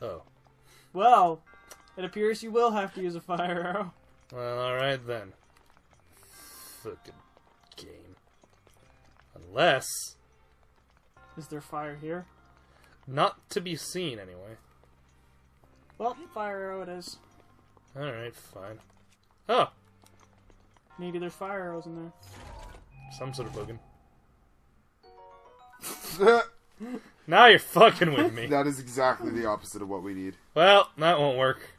Oh. Well, it appears you will have to use a fire arrow. Well, alright then. Fucking game. Unless... Is there fire here? Not to be seen, anyway. Well, fire arrow it is. Alright, fine. Oh! Maybe there's fire arrows in there. Some sort of boogan. Now you're fucking with me. That is exactly the opposite of what we need. Well, that won't work.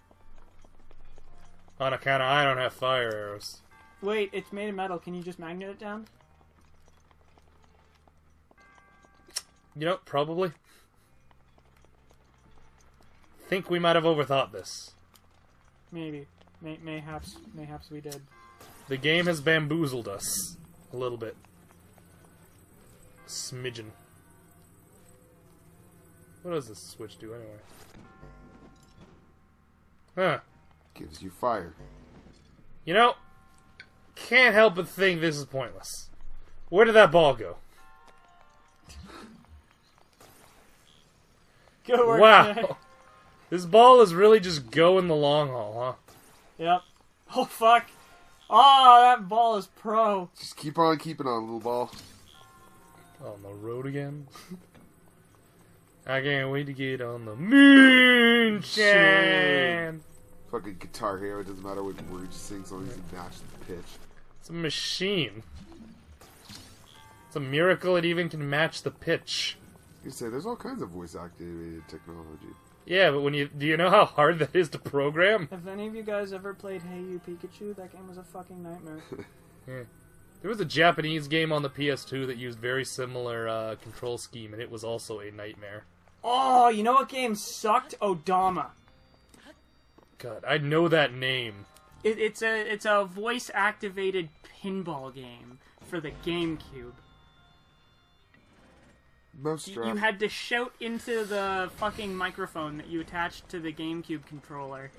On account of I don't have fire arrows. Wait, it's made of metal. Can you just magnet it down? You know, probably. Think we might have overthought this. Maybe. Mayhaps we did. The game has bamboozled us. A little bit. Smidgen. What does this switch do anyway? Huh. Gives you fire. You know, can't help but think this is pointless. Where did that ball go? Good work, Wow. Jay. This ball is really just going the long haul, huh? Yep. Oh, fuck. Oh, that ball is pro. Just keep on keeping on, little ball. On the road again? I can't wait to get on the moonshine. Fucking Guitar Hero, it doesn't matter what words you sing, as long as you match the pitch. It's a machine. It's a miracle it even can match the pitch. You say there's all kinds of voice-activated technology. Yeah, but do you know how hard that is to program? Have any of you guys ever played Hey You Pikachu? That game was a fucking nightmare. Yeah. There was a Japanese game on the PS2 that used very similar control scheme, and it was also a nightmare. Oh, you know what game sucked? Odama. God, I know that name. It's a voice-activated pinball game for the GameCube. You had to shout into the fucking microphone that you attached to the GameCube controller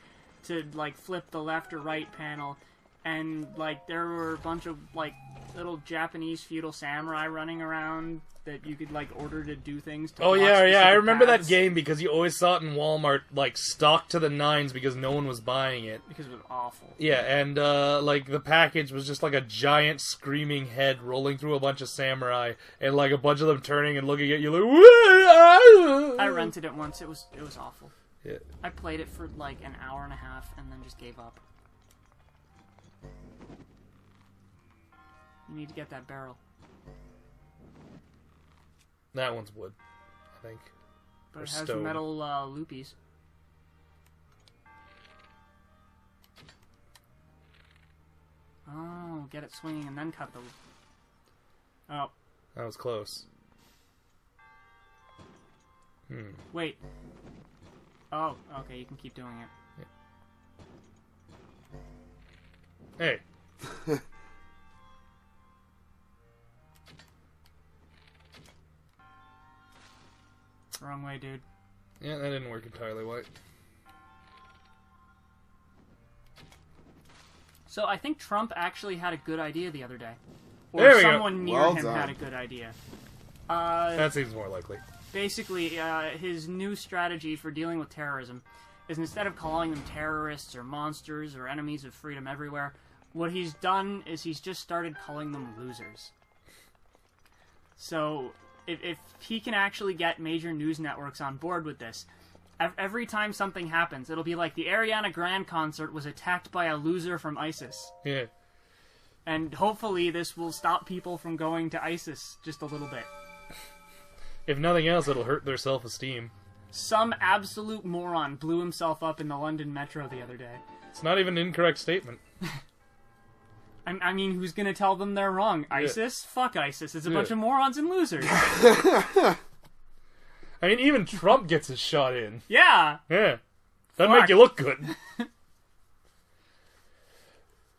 to, like, flip the left or right panel. And, like, there were a bunch of, like, little Japanese feudal samurai running around that you could, like, order to do things to Oh, watch yeah, I specific remember paths. that game because you always saw it in Walmart, like, stocked to the nines because no one was buying it. Because it was awful. Yeah, and, like, the package was just like a giant screaming head rolling through a bunch of samurai, and, like, a bunch of them turning and looking at you like, I rented it once. It was awful. Yeah. I played it for, like, an hour and a half and then just gave up. You need to get that barrel. That one's wood, I think. But Or it has stone. metal loopies. Oh, get it swinging and then cut the... Oh, That was close. wait. Oh, okay, you can keep doing it. Hey. Wrong way, dude. Yeah, that didn't work entirely right. So I think Trump actually had a good idea the other day. Or There we go. someone near Well him done. had a good idea. That seems more likely. Basically, his new strategy for dealing with terrorism is instead of calling them terrorists or monsters or enemies of freedom everywhere, what he's done is he's just started calling them losers. So, if he can actually get major news networks on board with this, every time something happens, it'll be like the Ariana Grande concert was attacked by a loser from ISIS. Yeah. And hopefully this will stop people from going to ISIS just a little bit. If nothing else, it'll hurt their self-esteem. Some absolute moron blew himself up in the London Metro the other day. It's not even an incorrect statement. I mean, who's gonna tell them they're wrong? ISIS? Fuck ISIS. It's a bunch of morons and losers. I mean, even Trump gets his shot in. Yeah! Yeah. That'd Fuck. make you look good.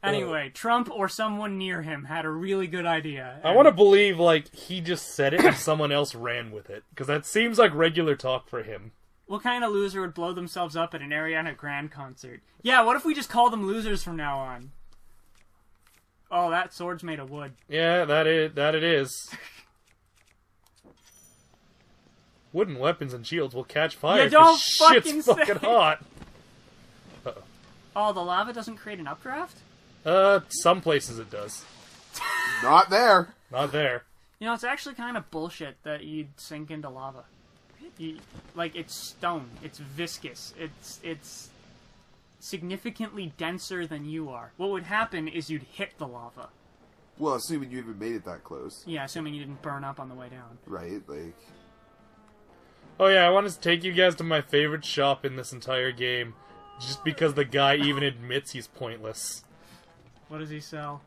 Anyway, Trump or someone near him had a really good idea. I want to believe, like, he just said it and someone else ran with it. Because that seems like regular talk for him. What kind of loser would blow themselves up at an Ariana Grande concert? Yeah, what if we just call them losers from now on? Oh, that sword's made of wood. Yeah, that it is. Wooden weapons and shields will catch fire. You don't 'cause shit's fucking say. fucking hot. Uh-oh. Oh, the lava doesn't create an updraft? Some places it does. Not there. Not there. You know, it's actually kind of bullshit that you'd sink into lava. Like, it's stone. It's viscous. It's significantly denser than you are. What would happen is you'd hit the lava. Well, assuming you even made it that close. Yeah, assuming you didn't burn up on the way down. Right, like... Oh yeah, I want to take you guys to my favorite shop in this entire game. Just because the guy even admits he's pointless. What does he sell?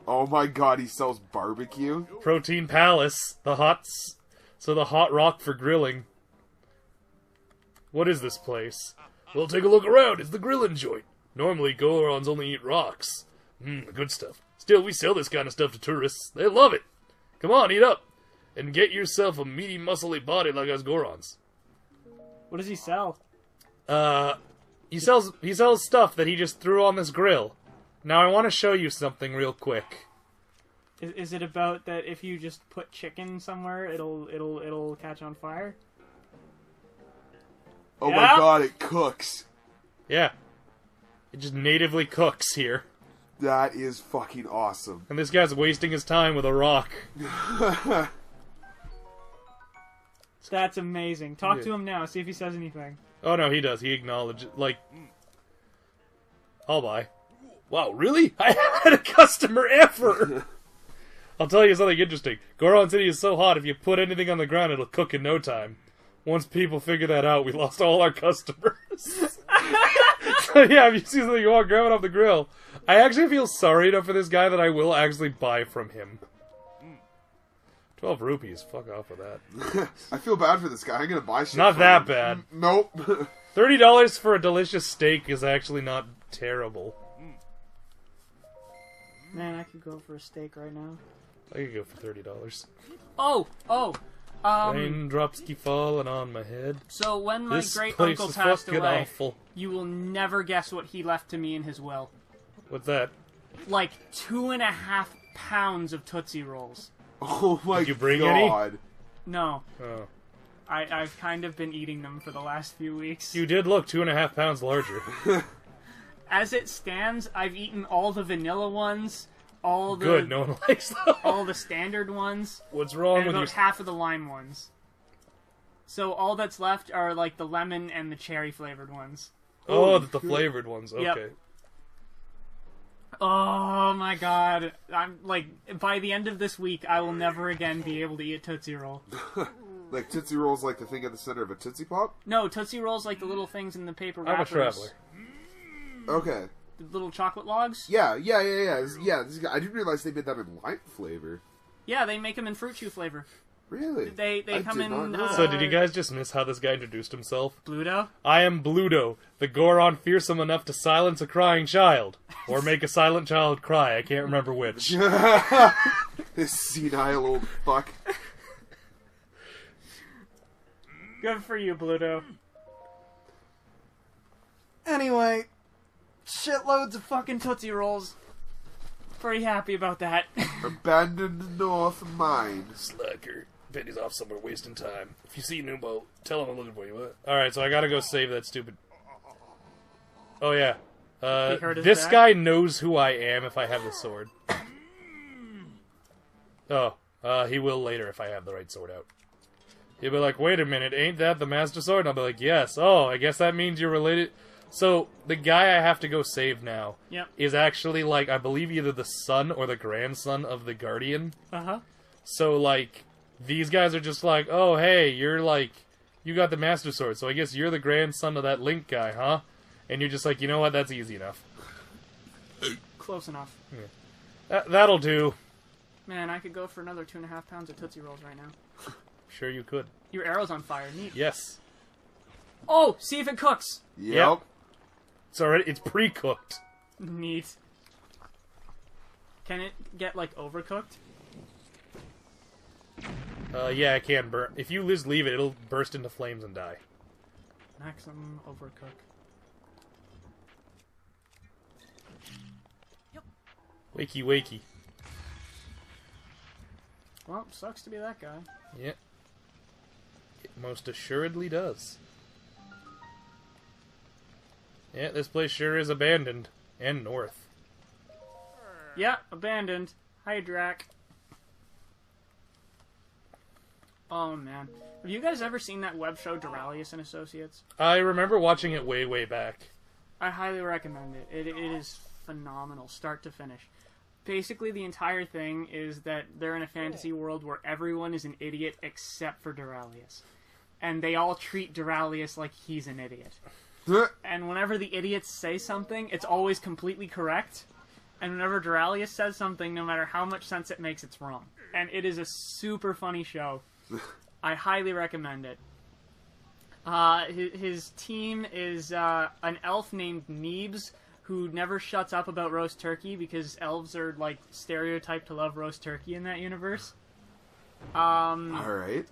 Oh my god, he sells barbecue? Protein Palace. The hot rock for grilling. What is this place? Well, take a look around. It's the grilling joint. Normally, Gorons only eat rocks. Good stuff. Still, we sell this kind of stuff to tourists. They love it. Come on, eat up. And get yourself a meaty, muscly body like us Gorons. What does he sell? He sells stuff that he just threw on this grill. Now, I want to show you something real quick. Is it about that if you just put chicken somewhere, it'll catch on fire? Oh Yeah. my god, it cooks. Yeah. It just natively cooks here. That is fucking awesome. And this guy's wasting his time with a rock. That's amazing. Talk to him now, see if he says anything. Oh no, he does. He acknowledges, like... I'll buy. Wow, really? I haven't had a customer ever! I'll tell you something interesting. Goron City is so hot, if you put anything on the ground, it'll cook in no time. Once people figure that out, we lost all our customers. So yeah, if you see something you want, grab it off the grill. I actually feel sorry enough for this guy that I will actually buy from him. 12 rupees. Fuck off with that. I feel bad for this guy. I'm gonna buy shit Not from that him. bad. Nope. $30 for a delicious steak is actually not terrible. Man, I could go for a steak right now. I could go for $30. Oh! Raindrops keep falling on my head. So when my This great place uncle is passed fucking away, awful. you will never guess what he left to me in his will. What's that? Like 2.5 pounds of Tootsie Rolls. Oh my Did you bring any? god. No. Oh. I've kind of been eating them for the last few weeks. You did look 2.5 pounds larger. As it stands, I've eaten all the vanilla ones, all the Good, no one likes them. all the standard ones, What's wrong and with about you? half of the lime ones. So all that's left are like the lemon and the cherry flavored ones. Oh, the flavored ones. Okay. Yep. Oh my god. I'm like, by the end of this week, I will never again be able to eat a Tootsie Roll. Like Tootsie Roll's like the thing at the center of a Tootsie Pop? No, Tootsie Rolls like the little things in the paper I'm a wrappers. traveler. Okay. The little chocolate logs? Yeah. I didn't realize they made that in lime flavor. Yeah, they make them in fruit chew flavor. Really? They I come did in... not know that. So, did you guys just miss how this guy introduced himself? Bluto? I am Bluto, the Goron fearsome enough to silence a crying child. Or make a silent child cry, I can't remember which. This senile old fuck. Good for you, Bluto. Anyway, shitloads of fucking Tootsie Rolls. Pretty happy about that. Abandoned North Mine. Slacker. Penny's off somewhere wasting time. If you see Numbo, tell him I'm looking for you. What? Alright, so I gotta go save that stupid... Oh, yeah. He hurt his This back? guy knows who I am if I have the sword. Oh, he will later if I have the right sword out. He'll be like, wait a minute, ain't that the Master Sword? And I'll be like, yes. Oh, I guess that means you're related... So, the guy I have to go save now Yep. is actually, like, I believe either the son or the grandson of the Guardian. Uh-huh. So, like, these guys are just like, oh, hey, you're, like, you got the Master Sword, so I guess you're the grandson of that Link guy, huh? And you're just like, you know what, that's easy enough. Close enough. That'll do. Man, I could go for another 2.5 pounds of Tootsie Rolls right now. Sure you could. Your arrow's on fire. Neat. Yes. Oh, see if it cooks. Yep. It's pre-cooked. Neat. Can it get, like, overcooked? Yeah, it can burn. If you just leave it, it'll burst into flames and die. Maximum overcook. Wakey, wakey. Well, sucks to be that guy. Yeah. Most assuredly does. Yeah, this place sure is abandoned. And north. Yeah, abandoned. Hi, Drac. Oh, man. Have you guys ever seen that web show, Duralius and Associates? I remember watching it way, way back. I highly recommend it. It is phenomenal, start to finish. Basically, the entire thing is that they're in a fantasy world where everyone is an idiot except for Duralius. And they all treat Duralius like he's an idiot. And whenever the idiots say something, it's always completely correct. And whenever Duralius says something, no matter how much sense it makes, it's wrong. And it is a super funny show. I highly recommend it. His team is an elf named Neebs, who never shuts up about roast turkey because elves are, like, stereotyped to love roast turkey in that universe. Alright.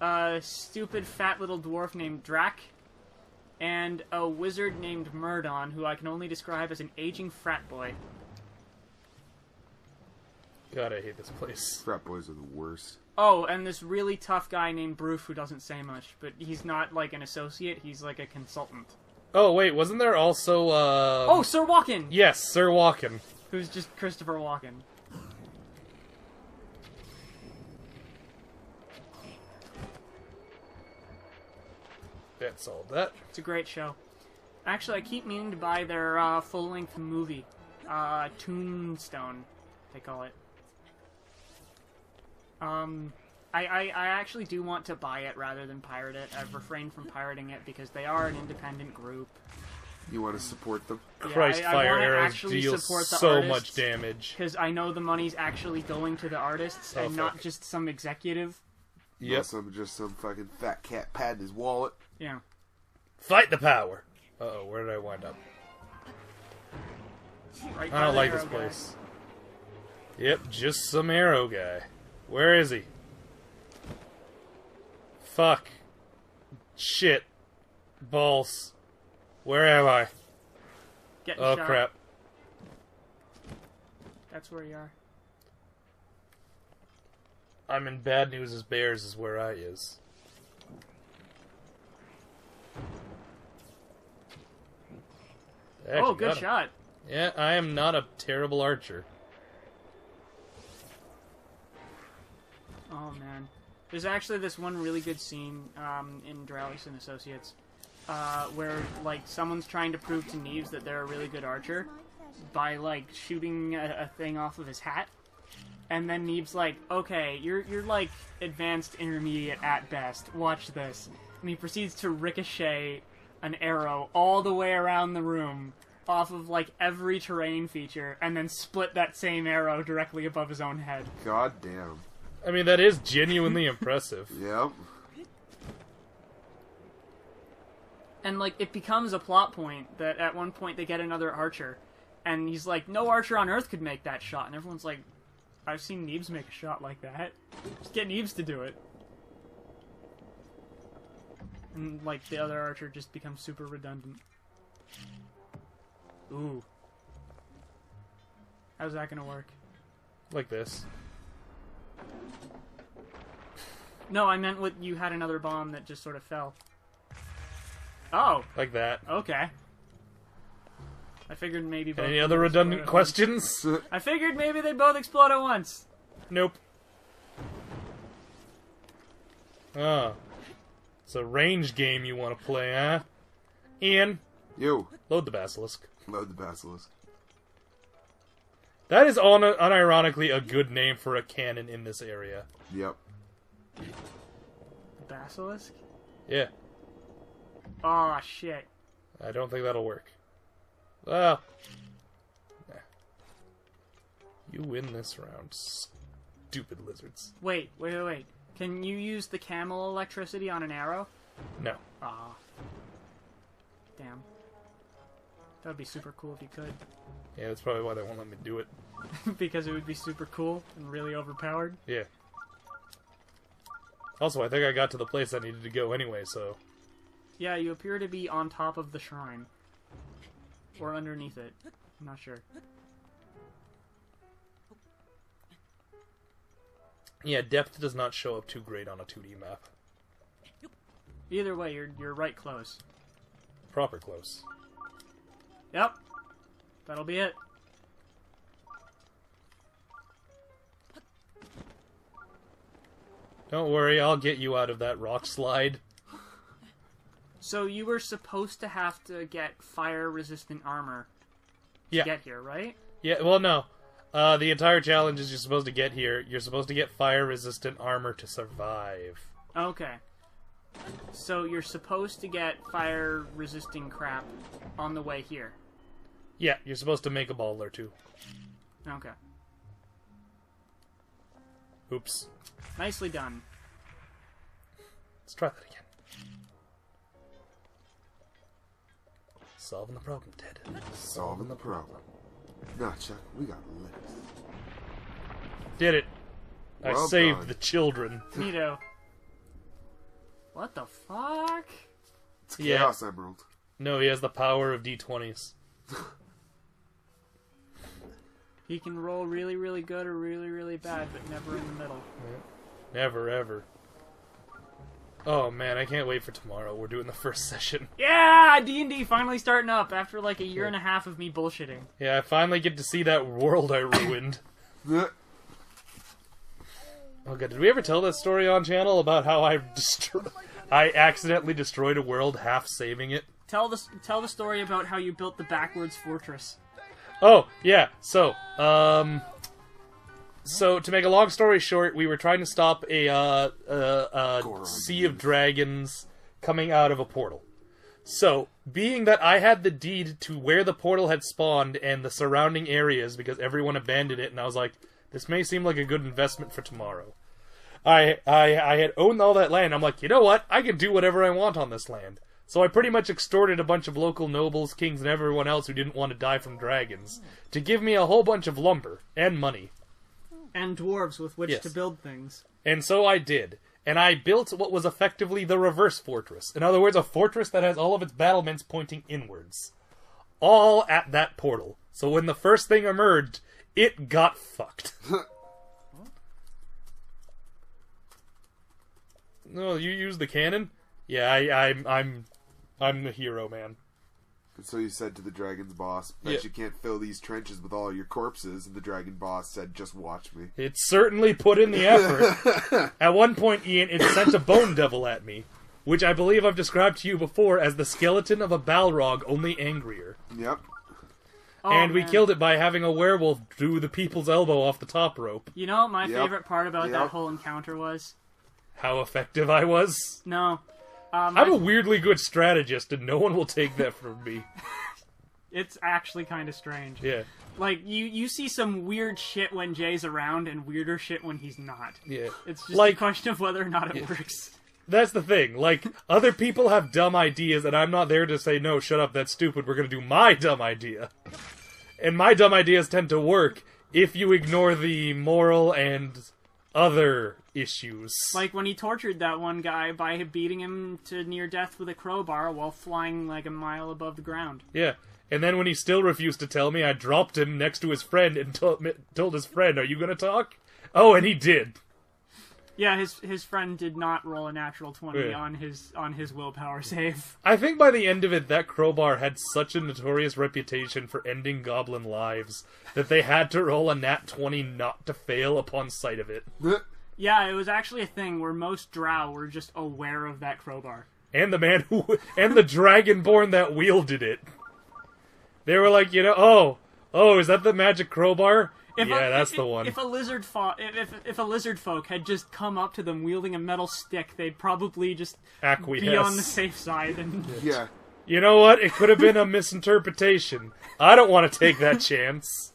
A stupid fat little dwarf named Drac, and a wizard named Murdon, who I can only describe as an aging frat boy. God, I hate this place. Frat boys are the worst. Oh, and this really tough guy named Broof who doesn't say much, but he's not, like, an associate, he's, like, a consultant. Oh, wait, wasn't there also, Oh, Sir Walken! Yes, Sir Walken. Who's just Christopher Walken. That solved that. It's a great show. Actually, I keep meaning to buy their full-length movie. Tombstone, they call it. I actually do want to buy it rather than pirate it. I've refrained from pirating it because they are an independent group. You want to support them? Christ, I fire wanna arrows actually deal support the so artists, much damage. because I know the money's actually going to the artists Oh, and not fuck. just some executive. Yep. Just some fucking fat cat patting his wallet. Yeah. Fight the power. Uh-oh, where did I wind up? Right I by don't the like arrow this guy. place. Yep, just some arrow guy. Where is he? Fuck. Shit. Balls. Where am I? Getting Oh, shot. crap. That's where you are. I'm in bad news as bears is where I is. I Oh, actually good got him. shot. Yeah, I am not a terrible archer. Oh, man. There's actually this one really good scene in Duralius and Associates where, like, someone's trying to prove to Neebs that they're a really good archer by, like, shooting a thing off of his hat. And then Neeb's like, okay, you're like, advanced intermediate at best. Watch this. And he proceeds to ricochet an arrow all the way around the room off of, like, every terrain feature and then split that same arrow directly above his own head. God damn. I mean, that is genuinely impressive. Yep. And, like, it becomes a plot point that at one point they get another archer. And he's like, no archer on Earth could make that shot. And everyone's like, I've seen Neebs make a shot like that. Just get Neebs to do it. And, like, the other archer just becomes super redundant. Ooh. How's that gonna work? Like this. No, I meant what you had another bomb that just sort of fell. Oh, Like that. okay. I figured maybe both Any of other them redundant explode at once. questions? I figured maybe they both explode at once. Nope. Oh. It's a range game you want to play, huh? Ian, You. load the basilisk. Load the basilisk. That is unironically a good name for a cannon in this area. Yep. The basilisk? Yeah. Oh shit. I don't think that'll work. Well. Nah. You win this round, stupid lizards. Wait. Can you use the camel electricity on an arrow? No. Ah. Damn. That would be super cool if you could. Yeah, that's probably why they won't let me do it. Because it would be super cool and really overpowered. Yeah. Also, I think I got to the place I needed to go anyway, so... Yeah, you appear to be on top of the shrine. Or underneath it. I'm not sure. Yeah, depth does not show up too great on a 2D map. Either way, you're right close. Proper close. Yep. That'll be it. Don't worry, I'll get you out of that rock slide. So you were supposed to have to get fire-resistant armor to Yeah. get here, right? Yeah, well, no. The entire challenge is you're supposed to get here. You're supposed to get fire-resistant armor to survive. Okay. So you're supposed to get fire-resisting crap on the way here. Yeah, you're supposed to make a ball or two. Okay. Oops. Nicely done. Let's try that again. Solving the problem, Ted. Solving the problem. Nah, Chuck, we got licks. Did it. I Well saved done. the children. Neato. What the fuck? It's Yeah. Chaos Emerald. No, he has the power of D20s. He can roll really, really good or really, really bad, but never in the middle. Never, ever. Oh, man, I can't wait for tomorrow. We're doing the first session. Yeah! D&D finally starting up after like a year and a half of me bullshitting. Yeah, I finally get to see that world I ruined. Blech. Oh god, did we ever tell that story on channel about how I accidentally destroyed a world half saving it? Tell the story about how you built the backwards fortress. Oh, yeah. So to make a long story short, we were trying to stop a Goron. sea of dragons coming out of a portal. So, being that I had the deed to where the portal had spawned and the surrounding areas because everyone abandoned it, and I was like, this may seem like a good investment for tomorrow. I had owned all that land. I'm like, you know what? I can do whatever I want on this land. So I pretty much extorted a bunch of local nobles, kings, and everyone else who didn't want to die from dragons to give me a whole bunch of lumber and money. And dwarves with which Yes. to build things. And so I did. And I built what was effectively the reverse fortress. In other words, a fortress that has all of its battlements pointing inwards. All at that portal. So when the first thing emerged, it got fucked. No, you use the cannon? Yeah, I'm the hero, man. And so you said to the dragon's boss, bet Yeah. you can't fill these trenches with all your corpses. And the dragon boss said, just watch me. It certainly put in the effort. At one point, Ian, it sent a bone devil at me, which I believe I've described to you before as the skeleton of a Balrog, only angrier. Yep. Oh, And we man. killed it by having a werewolf do the people's elbow off the top rope. You know what my Yep. favorite part about Yep. that whole encounter was? How effective I was. No. I'm a weirdly good strategist, and no one will take that from me. It's actually kind of strange. Yeah, Like, you see some weird shit when Jay's around and weirder shit when he's not. yeah. It's just Like- a question of whether or not it works. That's the thing. Like, other people have dumb ideas, and I'm not there to say, no, shut up, that's stupid, we're gonna do my dumb idea. And my dumb ideas tend to work if you ignore the moral and other issues. Like when he tortured that one guy by beating him to near death with a crowbar while flying like a mile above the ground. Yeah. And then when he still refused to tell me, I dropped him next to his friend and told his friend, are you gonna talk? Oh, and he did. Yeah, his friend did not roll a natural 20 Yeah. on his willpower save. I think by the end of it, that crowbar had such a notorious reputation for ending goblin lives that they had to roll a nat 20 not to fail upon sight of it. Yeah, it was actually a thing where most drow were just aware of that crowbar. And the man who, and the dragonborn that wielded it. They were like, oh, is that the magic crowbar? That's the one. If a lizard if a lizard folk had just come up to them wielding a metal stick, they'd probably just Acquiesce. be on the safe side. And Yeah. You know what? It could have been a misinterpretation. I don't want to take that chance.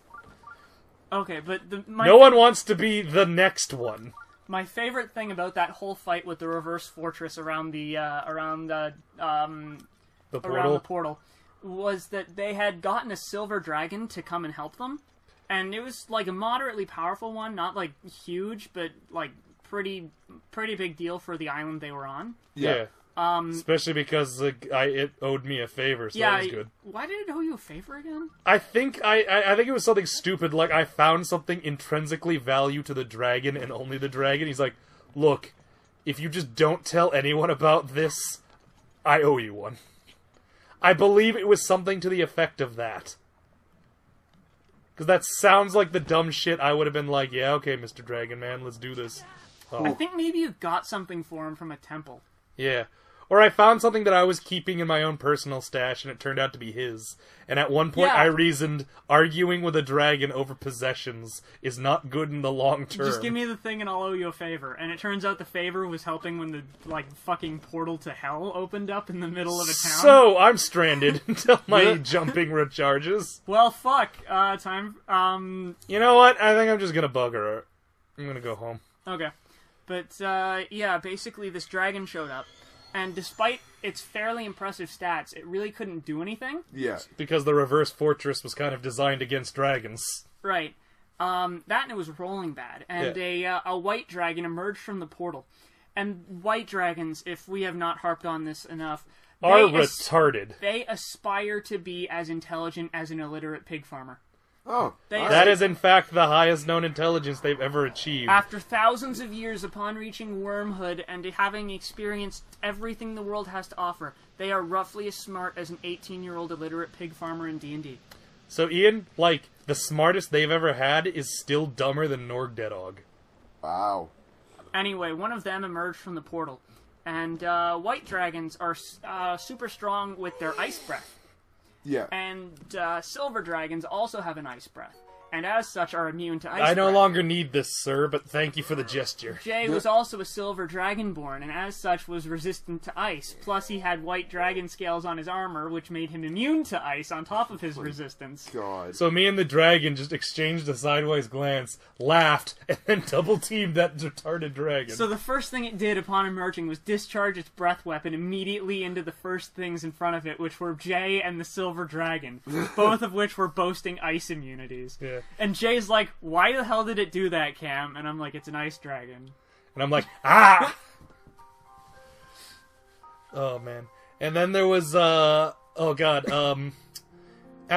okay, but No one wants to be the next one. my favorite thing about that whole fight with the reverse fortress around the The around portal. the portal was that they had gotten a silver dragon to come and help them, and it was like a moderately powerful one, not like huge, but like pretty big deal for the island they were on. Yeah. Especially because it owed me a favor, so that was good. Why did it owe you a favor again? I think I think it was something stupid, like I found something intrinsically value to the dragon and only the dragon. He's like, look, if you just don't tell anyone about this, I owe you one. I believe it was something to the effect of that. Because that sounds like the dumb shit I would have been like, yeah, okay, Mr. Dragon Man, let's do this. I think maybe you got something for him from a temple. Yeah. Or I found something that I was keeping in my own personal stash, and it turned out to be his. And at one point I reasoned, arguing with a dragon over possessions is not good in the long term. Just give me the thing and I'll owe you a favor. And it turns out the favor was helping when the, fucking portal to hell opened up in the middle of a town. So, I'm stranded until my jumping recharges. Well, fuck. Time. You know what? I think I'm just gonna bugger her. I'm gonna go home. Okay. But, yeah, basically this dragon showed up. And despite its fairly impressive stats, it really couldn't do anything. Yeah. Because the reverse fortress was kind of designed against dragons. Right. That and it was rolling bad. And a white dragon emerged from the portal. And white dragons, if we have not harped on this enough, are retarded. They aspire to be as intelligent as an illiterate pig farmer. Oh. That is, in fact, the highest known intelligence they've ever achieved. After thousands of years upon reaching wormhood and having experienced everything the world has to offer, they are roughly as smart as an 18-year-old illiterate pig farmer in D&D. So, Ian, the smartest they've ever had is still dumber than Norgdedog. Wow. Anyway, one of them emerged from the portal. And white dragons are super strong with their ice breath. Yeah. And silver dragons also have an ice breath, and as such are immune to ice I no breath. longer need this, sir, but thank you for the gesture. Jay was also a silver dragonborn, and as such was resistant to ice. Plus, he had white dragon scales on his armor, which made him immune to ice on top of his resistance. God. So me and the dragon just exchanged a sideways glance, laughed, and then double-teamed that retarded dragon. So the first thing it did upon emerging was discharge its breath weapon immediately into the first things in front of it, which were Jay and the silver dragon, both of which were boasting ice immunities. Yeah. And Jay's like, why the hell did it do that, Cam? And I'm like, it's an ice dragon. And I'm like, ah! Oh, man. And then there was, at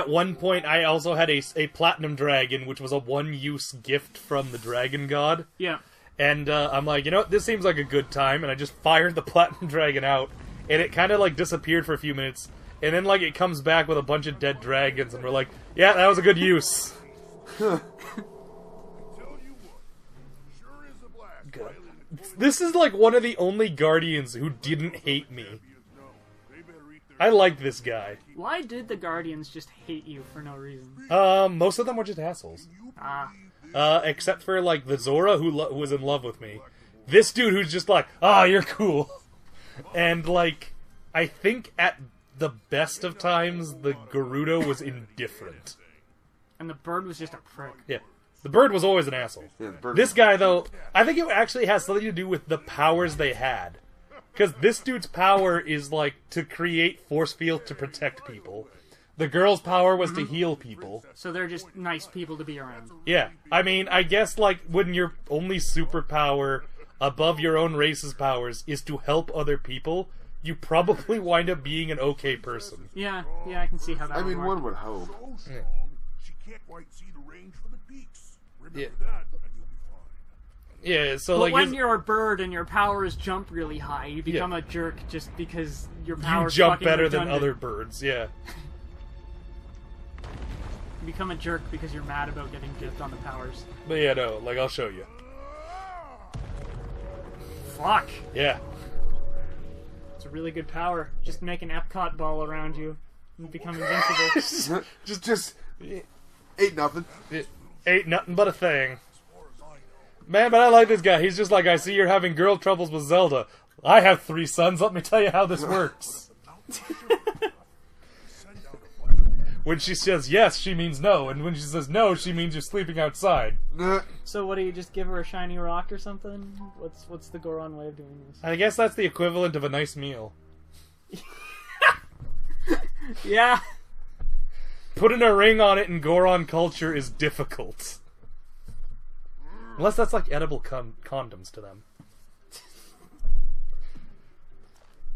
one point I also had a platinum dragon, which was a one-use gift from the dragon god. Yeah. And I'm like, you know what, this seems like a good time, and I just fired the platinum dragon out, and it kind of, disappeared for a few minutes, and then, it comes back with a bunch of dead dragons, and we're like, yeah, that was a good use. God. This is one of the only Guardians who didn't hate me. I like this guy. Why did the Guardians just hate you for no reason? Most of them were just assholes. Ah. Except for the Zora who was in love with me. This dude who's just you're cool. And I think at the best of times the Gerudo was indifferent. And the bird was just a prick. Yeah. The bird was always an asshole. Yeah, the bird This guy, though, I think it actually has something to do with the powers they had. Because this dude's power is, to create force field to protect people. The girl's power was to heal people. So they're just nice people to be around. Yeah. I mean, I guess, when your only superpower above your own race's powers is to help other people, you probably wind up being an okay person. Yeah, I can see how that would work. One would hope. Yeah. She can't quite see the range for the peaks. Remember Yeah. that, and you'll be fine. Yeah, so, But when you're a bird and your powers jump really high, you become a jerk just because your you powers jump fucking better than redundant. other birds, yeah. You become a jerk because you're mad about getting dipped on the powers. But yeah, no, I'll show you. Fuck. Yeah. It's a really good power. Just make an Epcot ball around you and become invincible. just ain't nothing. It ain't nothing but a thing. Man, but I like this guy. He's just I see you're having girl troubles with Zelda. I have 3 sons. Let me tell you how this works. When she says yes, she means no. And when she says no, she means you're sleeping outside. So what do you just give her a shiny rock or something? What's the Goron way of doing this? I guess that's the equivalent of a nice meal. Yeah. Putting a ring on it in Goron culture is difficult. Unless that's edible condoms to them.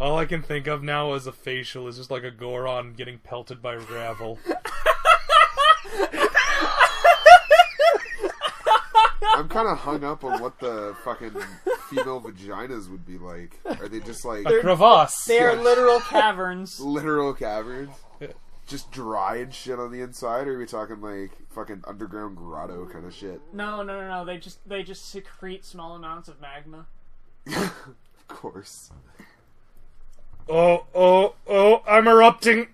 All I can think of now as a facial is just a Goron getting pelted by gravel. I'm kind of hung up on what the fucking female vaginas would be like. Are they just like A crevasse. They are literal caverns. literal caverns? Just dry and shit on the inside, or are we talking like fucking underground grotto kind of shit? No. They just secrete small amounts of magma. Of course. Oh, I'm erupting.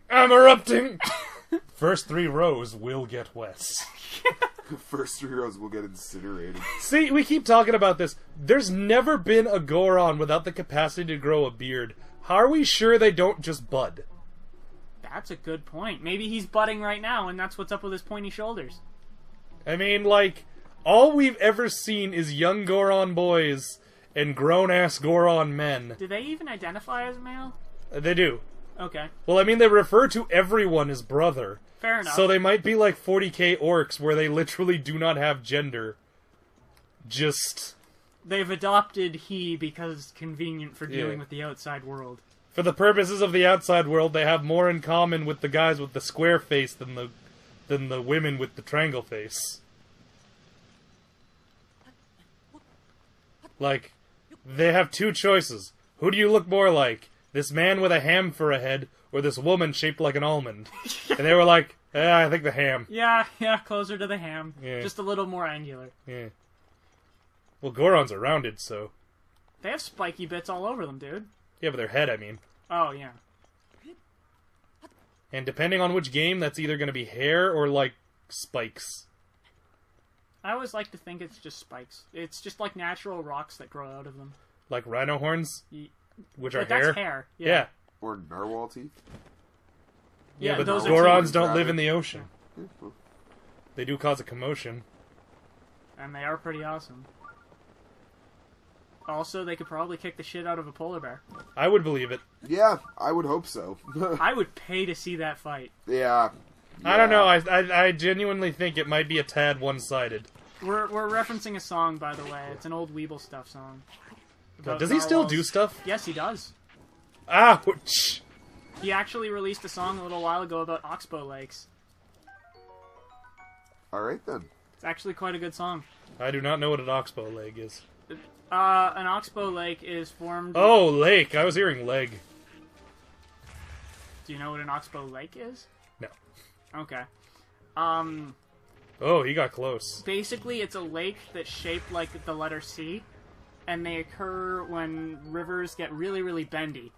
First 3 rows will get wet. First 3 rows will get incinerated. See, we keep talking about this. There's never been a Goron without the capacity to grow a beard. How are we sure they don't just bud? That's a good point. Maybe he's budding right now, and that's what's up with his pointy shoulders. I mean, like, all we've ever seen is young Goron boys and grown-ass Goron men. Do they even identify as male? They do. Okay. Well, I mean, they refer to everyone as brother. Fair enough. So they might be like 40k orcs, where they literally do not have gender. Just... They've adopted he because it's convenient for dealing with the outside world. For the purposes of the outside world, they have more in common with the guys with the square face than the women with the triangle face. Like, they have 2 choices. Who do you look more like? This man with a ham for a head, or this woman shaped like an almond? And they were like, I think the ham. Yeah, closer to the ham. Yeah. Just a little more angular. Yeah. Well, Gorons are rounded, so... They have spiky bits all over them, dude. Yeah, but their head, I mean. Oh, yeah. And depending on which game, that's either going to be hair or, like, spikes. I always like to think it's just spikes. It's just like natural rocks that grow out of them. Like rhino horns? Which are But hair? that's hair. Yeah. Or narwhal teeth. Yeah, but those are Gorons teeth. don't live in the ocean. Yeah, well, They do cause a commotion. And they are pretty awesome. Also, they could probably kick the shit out of a polar bear. I would believe it. yeah, I would hope so. I would pay to see that fight. Yeah. I don't know. I genuinely think it might be a tad one-sided. We're referencing a song, by the way. It's an old Weeble Stuff song. About Does he still narwhals. do stuff? Yes, he does. Ouch! He actually released a song a little while ago about oxbow lakes. Alright then. It's actually quite a good song. I do not know what an oxbow leg is. An oxbow lake is formed... Oh, lake. I was hearing leg. Do you know what an oxbow lake is? No. Okay. Oh, he got close. Basically, it's a lake that's shaped like the letter C, and they occur when rivers get really, really bendy.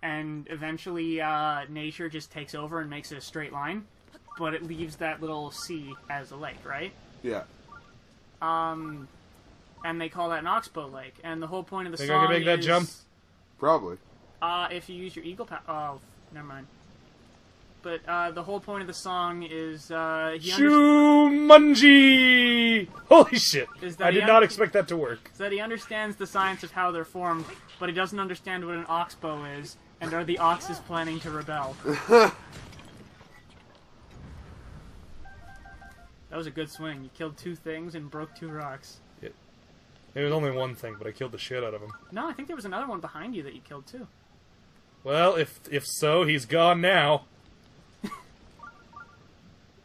And eventually, nature just takes over and makes it a straight line, but it leaves that little C as a lake, right? Yeah. And they call that an oxbow lake. And the whole point of the Think song I can make that is, jump? Probably. if you use your eagle power. Oh, never mind. But the whole point of the song is Shumanji! Holy shit! Is that I he did not expect that to work. that he understands the science of how they're formed, but he doesn't understand what an oxbow is, and are the oxes planning to rebel. That was a good swing. You killed 2 things and broke 2 rocks. There was only one thing, but I killed the shit out of him. No, I think there was another one behind you that you killed too. Well, if so, he's gone now.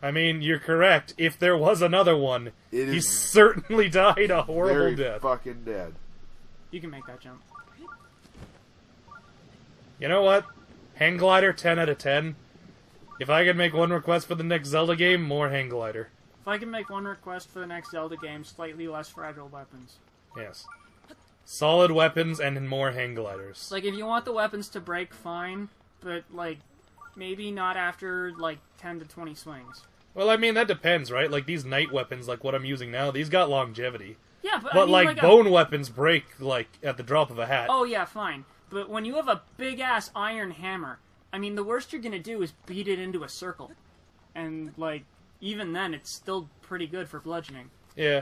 I mean, you're correct. If there was another one, It he is certainly died a horrible very death. fucking dead. You can make that jump. You know what? Hang glider, 10 out of 10. If I could make one request for the next Zelda game, more hang glider. If I can make one request for the next Zelda game, slightly less fragile weapons. Yes. Solid weapons and more hang gliders. Like, if you want the weapons to break, fine, but, like, maybe not after, like, 10 to 20 swings. Well, I mean, that depends, right? Like, these knight weapons, like what I'm using now, these got longevity. Yeah, but I But, mean, like, bone weapons break, like, at the drop of a hat. Oh, yeah, fine. But when you have a big-ass iron hammer, I mean, the worst you're gonna do is beat it into a circle. And, like, even then, it's still pretty good for bludgeoning. Yeah.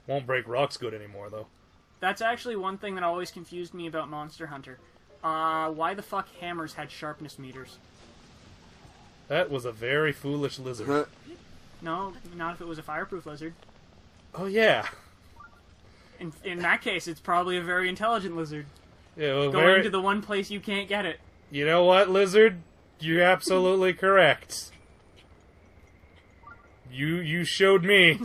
Won't break rocks good anymore, though. That's actually one thing that always confused me about Monster Hunter. Why the fuck hammers had sharpness meters? That was a very foolish lizard. No, not if it was a fireproof lizard. Oh, yeah. In that case, it's probably a very intelligent lizard. Yeah, well, Going to the one place you can't get it. You know what, lizard? You're absolutely correct. You showed me.